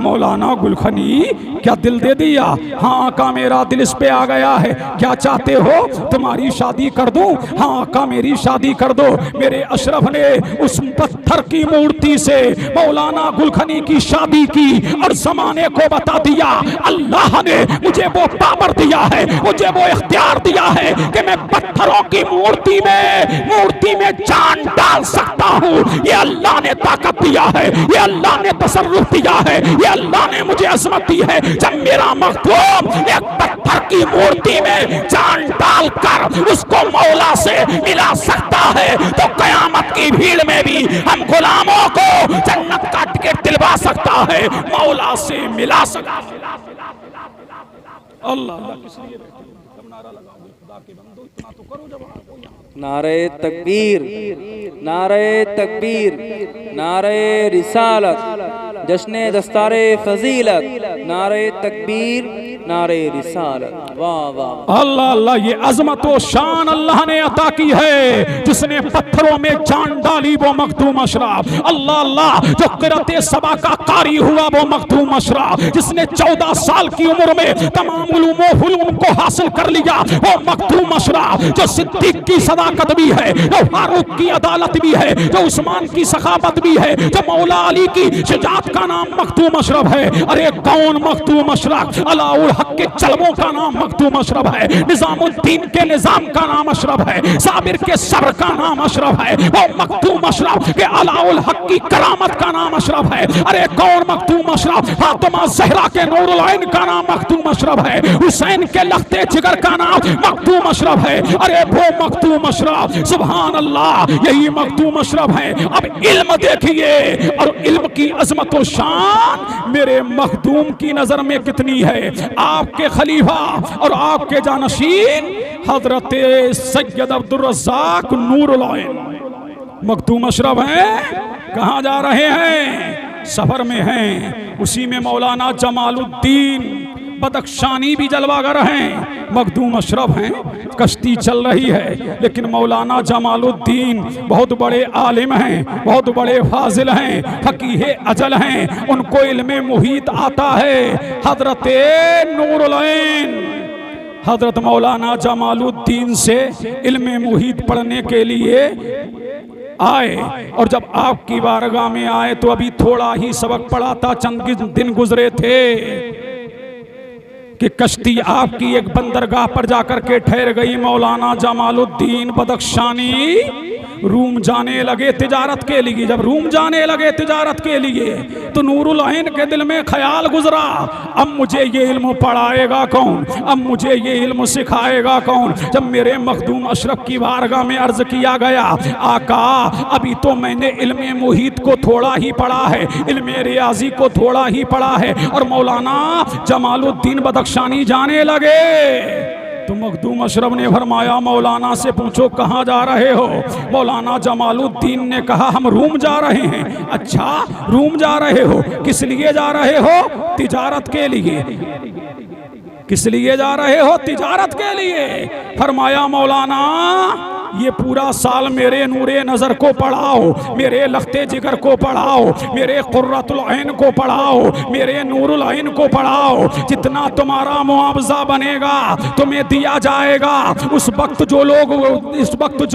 मौलाना गुलखनी क्या दिल दे दिया? हाँ का मेरा दिल इस पे आ गया है, क्या चाहते हो तुम्हारी शादी कर दूं? हाँ का मेरी शादी कर दो। मेरे अशरफ ने उस पत्थर की मूर्ति से मौलाना गुलखनी की शादी की और जमाने को बता दिया अल्लाह ने मुझे वो पावर दिया है, मुझे वो इख्तियार दिया है कि मैं पत्थरों की मूर्ति में जान डाल सकता हूँ। ये अल्लाह ने ताकत दिया है, ये अल्लाह ने तसर्रुफ दिया है, ये अल्लाह ने मुझे अजमत दी है। जब मेरा मखदूम एक पत्थर की मूर्ति में जान डालकर उसको मौला से मिला सकता है तो कयामत की भीड़ में भी हम गुलामों को जन्नत का टिकट दिलवा सकता है, मौला से मिला सकता है। अल्लाह नारे तकबीर, नारे तकबीर, नारे रिसालत, जश्ने दस्तारे फजीलत, नारे तकबीर, नारे रिसालत। वाह वाह अल्लाह अल्लाह। ये अजमत व शान अल्लाह ने अता की है जिसने पत्थरों में जान डाली वो मखदूम अशरफ। अल्लाह अल्लाह। जो क़िराते सबा का कारी हुआ वो मखदूम अशरफ, जिसने 14 साल की उम्र में तमाम उलूम व फुनून को हासिल कर लिया वो मखदूम अशरफ। जो सिद्दीक की सदाकत भी है, जो फारूक की अदालत भी है, जो उस्मान की सखावत भी है, जो मौला अली की शुजाअत का नाम मखदूम अशरफ है। अरे कौन मखदूम अशरफ? अलाउल हक के चलमों का नाम मखदूम अशरफ है, निजामुद्दीन के निजाम का नाम अशरफ है, साबिर के सब्र का नाम अशरफ है, वो मखदूम अशरफ के अलाउल हक की करामत का नाम अशरफ है। अरे कौन मखदूम अशरफ? फातिमा ज़हरा के नूरुल ऐन का नाम मखदूम अशरफ है, हुसैन के लख्ते जिगर का नाम मखदूम अशरफ है। अरे वो मखदूम अशरफ, सुभान अल्लाह, यही मखदूम अशरफ है। अब इल्म देखिए और इल्म की अजमत व शान मेरे मखदूम की नजर में कितनी है। आपके खलीफा और आपके जानशीन हजरत सैयद अब्दुल रज़्ज़ाक नूरुल ऐन मखदूम अशरफ हैं। कहाँ जा रहे हैं? सफर में हैं। उसी में मौलाना जमालुद्दीन बदख्शानी भी जलवागर हैं, मखदूम अशरफ हैं। कश्ती चल रही है लेकिन मौलाना जमालुद्दीन बहुत बड़े आलिम हैं, बहुत बड़े फाजिल हैं, फकीह अजल हैं, उनको इल्मे मुहीत आता है। हजरत नूरुल ऐन हजरत मौलाना जमालुद्दीन से इल्मे मुहीत पढ़ने के लिए आए और जब आपकी बारगाह में आए तो अभी थोड़ा ही सबक पढ़ा था, चंद दिन गुजरे थे कि कश्ती आपकी एक बंदरगाह पर जाकर के ठहर गई। मौलाना जमालुद्दीन बदख्शानी रूम जाने लगे तिजारत के लिए। जब रूम जाने लगे तिजारत के लिए तो नूरुल ऐन के दिल में ख्याल गुजरा, अब मुझे ये इल्म पढ़ाएगा कौन, अब मुझे ये इल्म सिखाएगा कौन। जब मेरे मखदूम अशरफ की बारगाह में अर्ज किया गया, आका अभी तो मैंने इल्म मुहीत को थोड़ा ही पढ़ा है, इल्म रियाजी को थोड़ा ही पढ़ा है, और मौलाना जमालुद्दीन बदख्शानी जाने लगे। तो मखदूम अशरफ ने फरमाया, मौलाना से पूछो कहाँ जा रहे हो। मौलाना जमालुद्दीन ने कहा, हम रूम जा रहे हैं। अच्छा, रूम जा रहे हो, किस लिए जा रहे हो? तिजारत के लिए। किस लिए जा रहे हो? तिजारत के लिए। फरमाया, मौलाना ये पूरा साल मेरे नूरे नज़र को पढ़ाओ, मेरे लख्ते जिगर को पढ़ाओ, मेरे कुर्रतुल ऐन को पढ़ाओ, मेरे नूरुल ऐन को पढ़ाओ। जितना तुम्हारा मुआवजा बनेगा तुम्हें दिया जाएगा। उस वक्त जो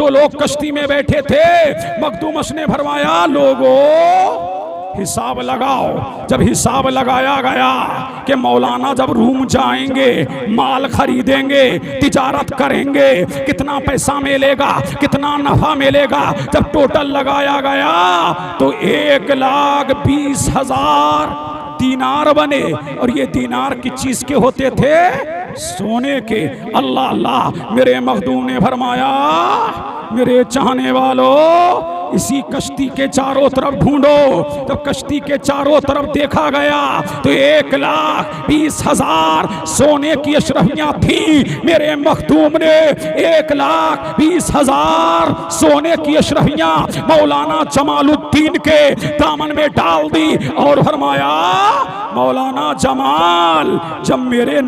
लोग कश्ती में बैठे थे, मखदूमश ने फरमाया, लोगों हिसाब लगाओ। जब हिसाब लगाया गया कि मौलाना जब रूम जाएंगे, माल खरीदेंगे, तिजारत करेंगे, कितना पैसा मिलेगा, कितना नफा मिलेगा, जब टोटल लगाया गया तो 1,20,000 दीनार बने। और ये दीनार किस चीज के होते थे? सोने के। अल्लाह अल्लाह। मेरे मखदूम ने फरमाया, मेरे चाहने वालों इसी कश्ती के चारों तरफ ढूंढो। जब कश्ती के चारों तरफ देखा गया तो 1,20,000 सोने की अशरफियां थी। मेरे मखदूम ने 1,20,000 सोने की अशरफियां मौलाना जमालुद्दीन के दामन में डाल दी और फरमाया, मौलाना जमाल, जब मेरे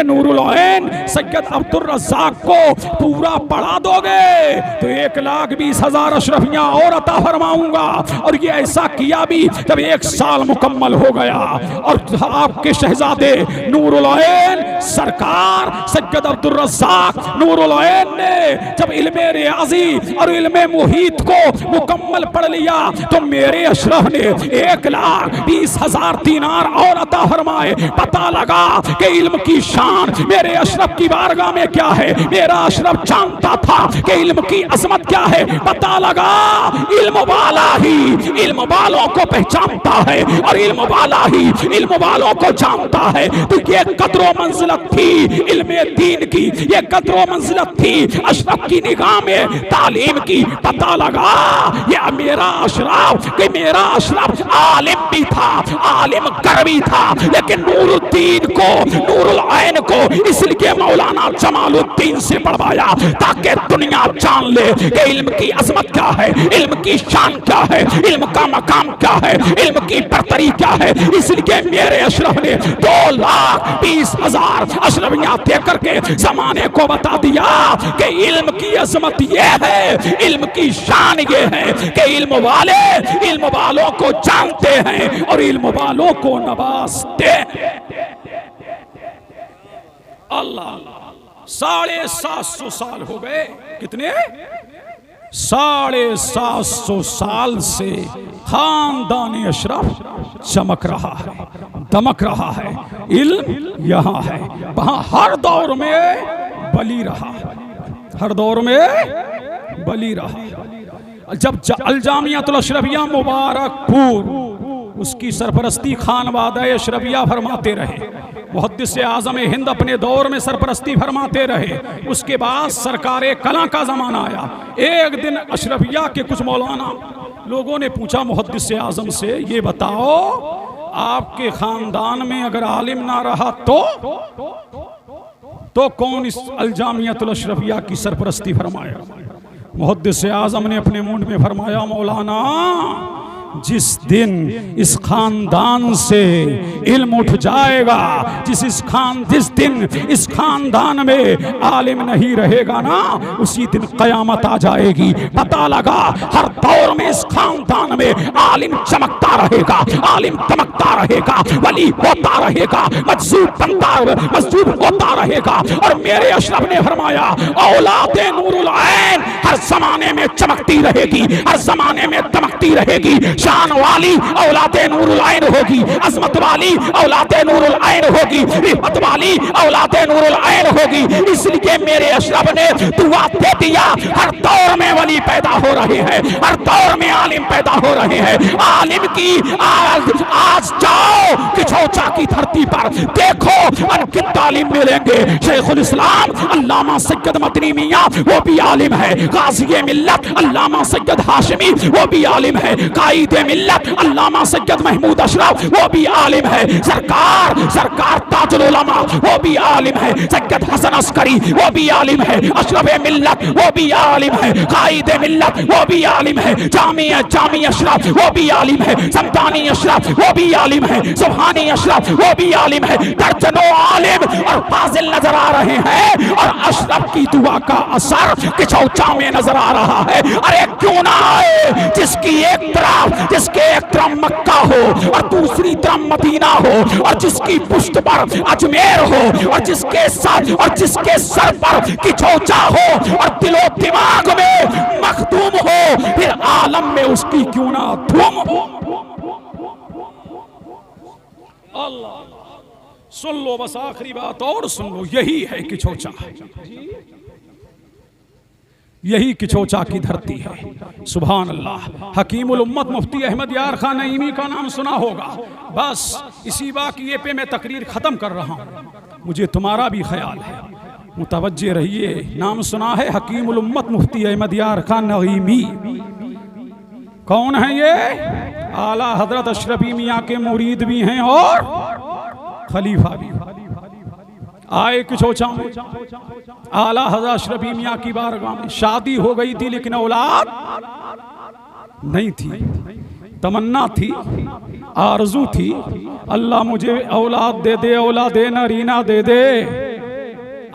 नूरुल ऐन सैयद अब्दुल रज़्ज़ाक को पूरा पढ़ा दोगे तो 1,20,000 अशरफियां और अता फरमाऊंगा। और ये ऐसा किया भी जब 1 साल मुकम्मल हो गया और आपके शहजादे नूरुल ऐन सरकार सैयद अब्दुल रज़्ज़ाक नूरुल ऐन ने जब इल्मे रियाजी और इल्मे मुहीत को मुकम्मल पढ़ लिया तो मेरे अशरफ ने 1,20,000 दीनार और अता फरमाए। पता लगा कि इल्म की शान मेरे अशरफ की बारगाह में क्या है। मेरा अशरफ जानता था कि इल्म की अजमत क्या है। पता लगा इल्म वाला ही इल्म वालों को पहचानता है और इल्म वाला ही इल्म वालों को जानता है। तो ये कदर मंजिलत थी इल्मे दीन की, ये कदर मंजिलत थी अशरफ की निगाह में तालीम की। पता लगा ये मेरा अशरफ आलिम भी था, आलिम करवी था, लेकिन नूरुद्दीन को नूरुल ऐन को इसलिए मौलाना जमालुद्दीन से पढ़वाया ताकि दुनिया जान ले कि इल्म की अजमत क्या है, इल्म की शान क्या है, इल्म का मकाम क्या है, इल्म की बरतरी क्या है। इसलिए मेरे अशरफ ने 2,20,000 अशरफियां दे करके जमाने को बता दिया कि इल्म की अजमत ये है, इल्म की शान ये है कि इल्म वालों को जानते हैं और इल्म वालों को नवाजते हैं। अल्लाह, 750 साल हो गए। कितने? 750 साल से खानदान अशरफ चमक रहा है, दमक रहा है। इल्म यहाँ है, वहाँ हर दौर में बली रहा, हर दौर में बली रहा। जब अलजामियातुल अशरफिया मुबारकपुर उसकी सरपरस्ती खानवादा अशरफिया फरमाते रहे, मुहद्दिस आज़म हिंद अपने दौर में सरपरस्ती फरमाते रहे। उसके बाद सरकार कला का ज़माना आया। एक दिन अशरफिया के कुछ मौलाना लोगों ने पूछा मुहद्दिस आज़म से, ये बताओ आपके ख़ानदान में अगर आलिम ना रहा तो कौन इस अलजामियतुल अशरफिया की सरपरस्ती फरमाएगा? मुहद्दिस आज़म ने अपने मुंड में फरमाया, मौलाना जिस दिन इस खानदान से इल्म उठ जाएगा, जिस दिन इस खानदान में आलिम नहीं रहेगा ना, उसी दिन क़यामत आ जाएगी। पता लगा हर दौर में इस खानदान में आलिम चमकता रहेगा, आलिम चमकता रहेगा, वली होता रहेगा, मजजूब होता रहेगा। और मेरे अशरफ ने फरमाया, औलादे नूरुल ऐन हर जमाने में चमकती रहेगी, हर जमाने में दमकती रहेगी। शान वाली औलादे नूरुल ऐन होगी, अजमत वाली औलादे नूरुल ऐन होगी, हिम्मत वाली औलादे नूरुल ऐन होगी। इसलिए मेरे अशरफ ने दुआ दे दिया, हर दौर में वली पैदा हो रहे हैं, हर दौर में आलिम पैदा हो रहे हैं। आलिम की आज जाओ किछौचा की धरती पर देखो अनगिनत तालीम मिलेंगे। शेखुल इस्लाम अल्लामा सैयद मदनी मियां वो भी आलिम है, गाज़ी मिल्लत अल्लामा सैयद हाशमी वो भी आलिम है, कायदे मिल्लत अल्लामा सैयद महमूद अशरफ वो भी आलिम है, सरकार ताजुल उलमा वो भी आलिम है, सैयद हसन अस्करी वो भी आलिम है, अशरफ मिल्लत वो भी आलिम है, कायदे मिल्लत वो भी आलिम है, जामी अशरफ वो भी आलिम है, समदानी अशरफ वो भी आलिम है, सुभानी अशरफ वो भी आलिम है। दर्जनों आलिम और फाजिल नजर आ रहे हैं और अशरफ की दुआ का असर किछौचा में नजर आ रहा है। अरे क्यों ना आए, जिसके एक तरफ मक्का हो और दूसरी तरफ मदीना हो और जिसकी पुष्ट पर अजमेर हो और जिसके सर पर किछौचा हो और दिलो दिमाग में मखदूम हो, फिर आलम में उसकी क्यों ना धूम हो। अल्लाह सुन लो, बस आखिरी बात और सुन लो, यही है किछौचा, यही किछौचा की धरती है। सुभान अल्लाह। हकीमुल उम्मत मुफ्ती अहमद यार खान नईमी का नाम सुना होगा। बस इसी वाक़िए पे मैं तकरीर ख़त्म कर रहा हूँ, मुझे तुम्हारा भी ख्याल है, मुतवज्जे रहिए। नाम सुना है हकीमुल उम्मत मुफ्ती अहमद यार खान नईमी। कौन है ये? आला हजरत अशरफी मियाँ के मुरीद भी हैं और खलीफा भी। आए किछौचा में आला हजरत अशरफी मियाँ की बारगाह में, शादी हो गई थी लेकिन औलाद नहीं थी, तमन्ना थी, आरजू थी, अल्लाह मुझे औलाद दे दे, औलाद नरीना दे दे।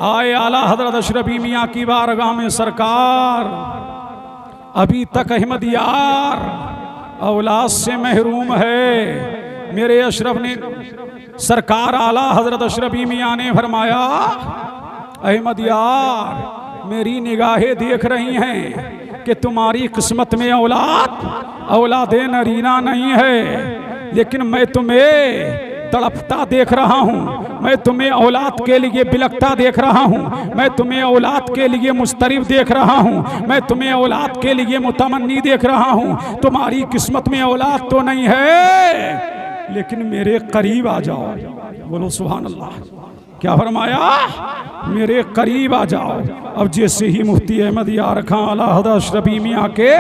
आए आला हजरत अशरफी मियाँ की बारगाह में, सरकार अभी तक अहमद यार औलाद से महरूम है। मेरे अशरफ ने, सरकार आला हजरत अशरफी मियाँ ने फरमाया, अहमद यार मेरी निगाहें देख रही हैं कि तुम्हारी किस्मत में औलाद नरीना नहीं है, लेकिन मैं तुम्हें तड़पता देख रहा हूँ, मैं तुम्हें औलाद के लिए बिलखता देख रहा हूँ, मैं तुम्हें औलाद के लिए मुस्तरिफ देख रहा हूँ, मैं तुम्हें औलाद के लिए मुतमन्नी देख रहा हूँ। तुम्हारी किस्मत में औलाद तो नहीं है, लेकिन मेरे करीब आ जाओ। बोलो सुभान अल्लाह। क्या फरमाया? मेरे करीब आ जाओ। अब जैसे ही मुफ्ती अहमद यार खान आला हज़रत अशरफी मियाँ के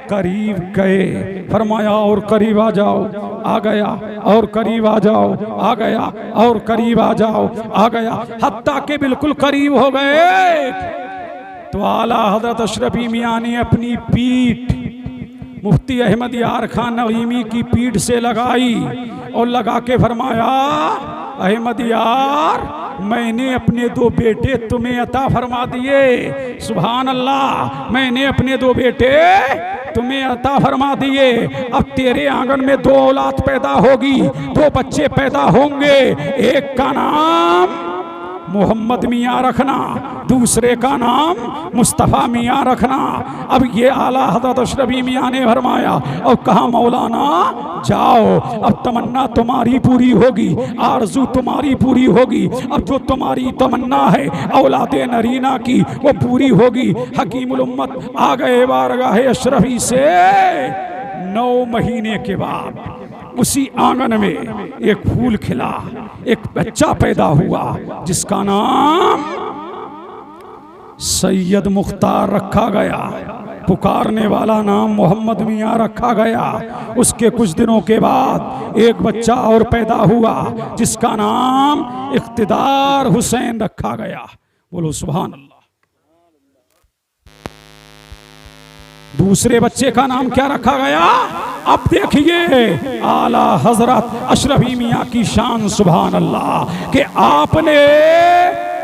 करीब गए, फरमाया और करीब आ जाओ। आ गया, और करीब आ जाओ। आ गया, और करीब आ जाओ। आ गया, हत्ता के बिल्कुल करीब हो गए तो आला हज़रत अशरफी मियाँ ने अपनी पीठ मुफ्ती अहमद यार खान नईमी की पीठ से लगाई और लगा के फरमाया, अहमद यार मैंने अपने 2 बेटे तुम्हें अता फरमा दिए। सुभान अल्लाह। मैंने अपने 2 बेटे तुम्हें अता फरमा दिए। अब तेरे आंगन में 2 औलाद पैदा होगी, 2 बच्चे पैदा होंगे। एक का नाम मोहम्मद मियाँ रखना, दूसरे का नाम मुस्तफ़ा मियाँ रखना। अब ये आला हज़रत अशरफी मियाँ ने फरमाया और कहा, मौलाना जाओ, अब तमन्ना तुम्हारी पूरी होगी, आरजू तुम्हारी पूरी होगी। अब जो तुम्हारी तमन्ना है औलादे नरीना की वो पूरी होगी। हकीमुल उम्मत आ गए बारगाह अशरफी से 9 महीने के बाद उसी आंगन में एक फूल खिला, एक बच्चा पैदा हुआ जिसका नाम सैयद मुख्तार रखा गया। पुकारने वाला नाम मोहम्मद मियाँ रखा गया। उसके कुछ दिनों के बाद एक बच्चा और पैदा हुआ जिसका नाम इख्तिदार हुसैन रखा गया। बोलो सुभान अल्लाह। दूसरे बच्चे का नाम क्या रखा गया? अब देखिए आला हजरत अशरफी मियाँ की शान, सुभान अल्लाह, कि आपने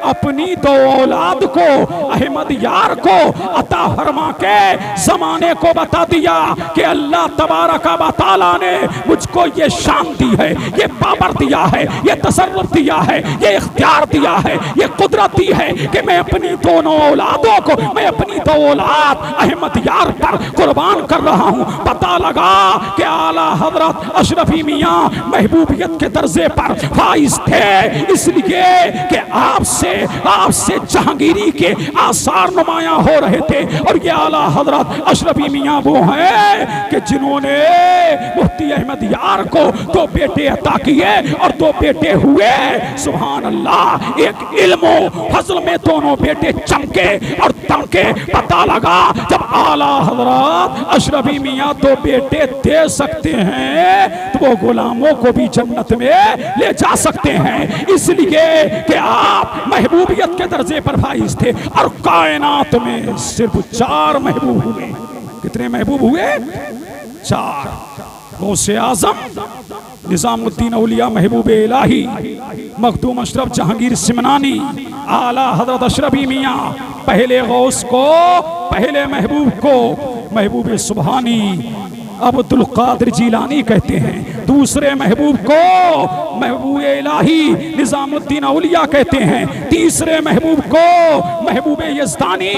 अपनी दो औलाद को अहमद यार को अता फरमा के जमाने को बता दिया कि अल्लाह तबारक व तआला ने मुझको ये शान दी है, ये पावर दिया है, ये तसर्रुफ दिया है, ये इख्तियार दिया है, ये कुदरत दी है कि मैं अपनी दोनों औलादों को, मैं अपनी दो औलाद अहमद यार पर कुर्बान कर रहा हूँ। पता लगा कि आला हजरत अशरफी मियाँ महबूबियत के दर्जे पर फाइज थे, इसलिए कि आपसे जहांगीरी के आसार नुमायां हो रहे थे। और ये आला हजरत अशरफी मियाँ वो हैं कि जिन्होंने मुफ्ती अहमद यार को दो बेटे अता किए और दो बेटे हुए। सुभान अल्लाह, एक इल्मो फजल में दोनों बेटे चमके और तमके। पता लगा जब आला हजरत अशरफी मियाँ दो बेटे दे सकते हैं तो वो गुलामों को भी जन्नत में ले जा सकते हैं, इसलिए कि आप महबूबियत के दर्जे पर फाइज थे। और कायनात में सिर्फ 4 महबूब हुए। कितने महबूब हुए? 4। गौसे आजम निजामुद्दीन औलिया महबूब इलाही मखदूम अशरफ जहांगीर सिमनानी आला हजरत अशरफी मियाँ पहले गौस को, पहले महबूब को महबूब सुबहानी अब्दुल कादिर जिलानी कहते हैं। दूसरे महबूब को महबूब इलाही निजामुद्दीन औलिया कहते हैं। तीसरे महबूब को महबूब यज़दानी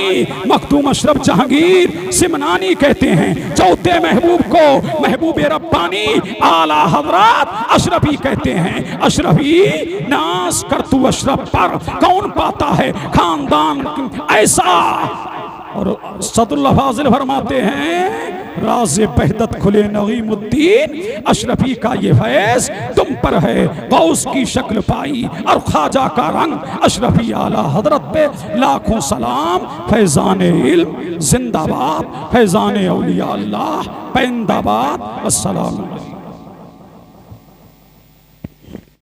मखदूम अशरफ जहांगीर सिमनानी कहते हैं। चौथे महबूब को महबूब रब्बानी आला हजरत अशरफी कहते हैं। अशरफी नास कर तू अशरफ पर कौन पाता है खानदान ऐसा। और सदुल्लाह फाजिल फरमाते हैं राज़े बहदत खुले नगीमुद्दीन अशरफी का ये फैज़ तुम पर है। गौस की शक्ल पाई और ख्वाजा का रंग अशरफी आला हजरत पे लाखों सलाम। फैज़ान इल्म जिंदाबाद, फैज़ान औलिया अल्लाह पैंदाबाद। अस्सलाम।